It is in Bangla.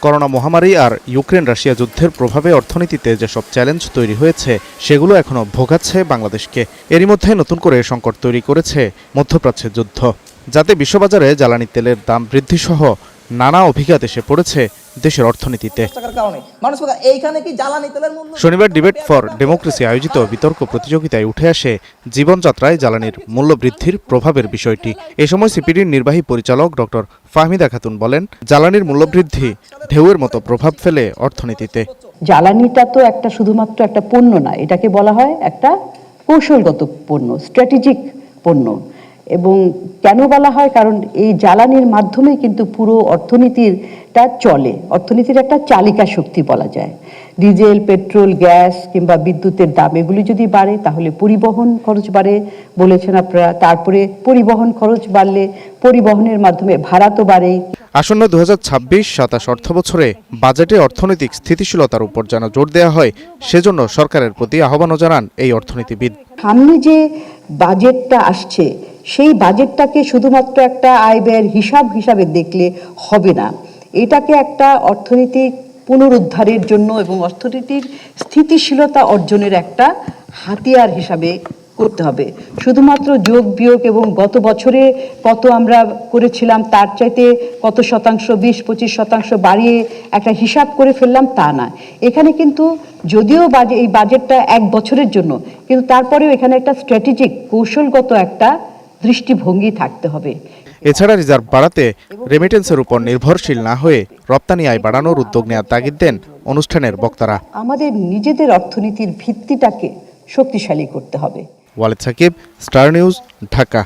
করোনা মহামারী আর ইউক্রেন রাশিয়া যুদ্ধের প্রভাবে অর্থনীতিতে যেসব চ্যালেঞ্জ তৈরি হয়েছে সেগুলো এখনো ভোগাচ্ছে বাংলাদেশকে। এরই মধ্যে নতুন করে সংকট তৈরি করেছে মধ্যপ্রাচ্যের যুদ্ধ, যাতে বিশ্ববাজারে জ্বালানি তেলের দাম বৃদ্ধি সহ নানা অভিঘাত এসে পড়েছে দেশের অর্থনীতিতে। শনিবার ডিবেট ফর ডেমোক্রেসি আয়োজিত বিতর্ক প্রতিযোগিতায় উঠে আসে জীবনযাত্রায় জ্বালানির মূল্য বৃদ্ধির প্রভাবের বিষয়টি। এ সময় সিপিডির নির্বাহী পরিচালক ডক্টর ফাহমিদা খাতুন বলেন, জ্বালানির মূল্যবৃদ্ধি ঢেউয়ের মতো প্রভাব ফেলে অর্থনীতিতে। জ্বালানিটা তো একটা শুধুমাত্র একটা পণ্য না, এটাকে বলা হয় একটা কৌশলগত পণ্য, স্ট্র্যাটেজিক পণ্য। এবং কেন বলা হয়? কারণ এই জ্বালানির মাধ্যমেই কিন্তু পুরো অর্থনীতিটা চলে, অর্থনীতির একটা চালিকা শক্তি বলা যায়। ডিজেল, পেট্রোল, গ্যাস কিংবা বিদ্যুতের দাম এগুলি যদি বাড়ে তাহলে পরিবহন খরচ বাড়ে বলেছেন আপনারা, তারপরে পরিবহন খরচ বাড়লে পরিবহনের মাধ্যমে ভাড়া তো বাড়েই। আসন্ন 2026-27 অর্থ বছরে বাজেটে অর্থনৈতিক স্থিতিশীলতার উপর যেন জোর দেওয়া হয়, সেজন্য সরকারের প্রতি আহ্বানও জানান এই অর্থনীতিবিদ। সামনে যে বাজেটটা আসছে সেই বাজেটটাকে শুধুমাত্র একটা আয় ব্যয়ের হিসাবে দেখলে হবে না, এটাকে একটা অর্থনৈতিক পুনরুদ্ধারের জন্য এবং অর্থনীতির স্থিতিশীলতা অর্জনের একটা হাতিয়ার হিসাবে করতে হবে। শুধুমাত্র যোগ বিয়োগ এবং গত বছরে কত আমরা করেছিলাম তার চাইতে কত শতাংশ 20-25% বাড়িয়ে একটা হিসাব করে ফেললাম তা না। এখানে কিন্তু যদিও এই বাজেটটা 1 বছরের জন্য, কিন্তু তারপরেও এখানে একটা স্ট্র্যাটেজিক কৌশলগত একটা দৃষ্টিভঙ্গি থাকতে হবে। এছাড়া রিজার্ভ বাড়াতে রেমিটেন্সের উপর নির্ভরশীল না হয়ে রপ্তানি আয় বাড়ানোর উদ্যোগ নেওয়ার তাগিদ দেন অনুষ্ঠানের বক্তারা। আমাদের নিজেদের অর্থনীতির ভিত্তিটাকে শক্তিশালী করতে হবে। Walid Sakib, Star News, Dhaka.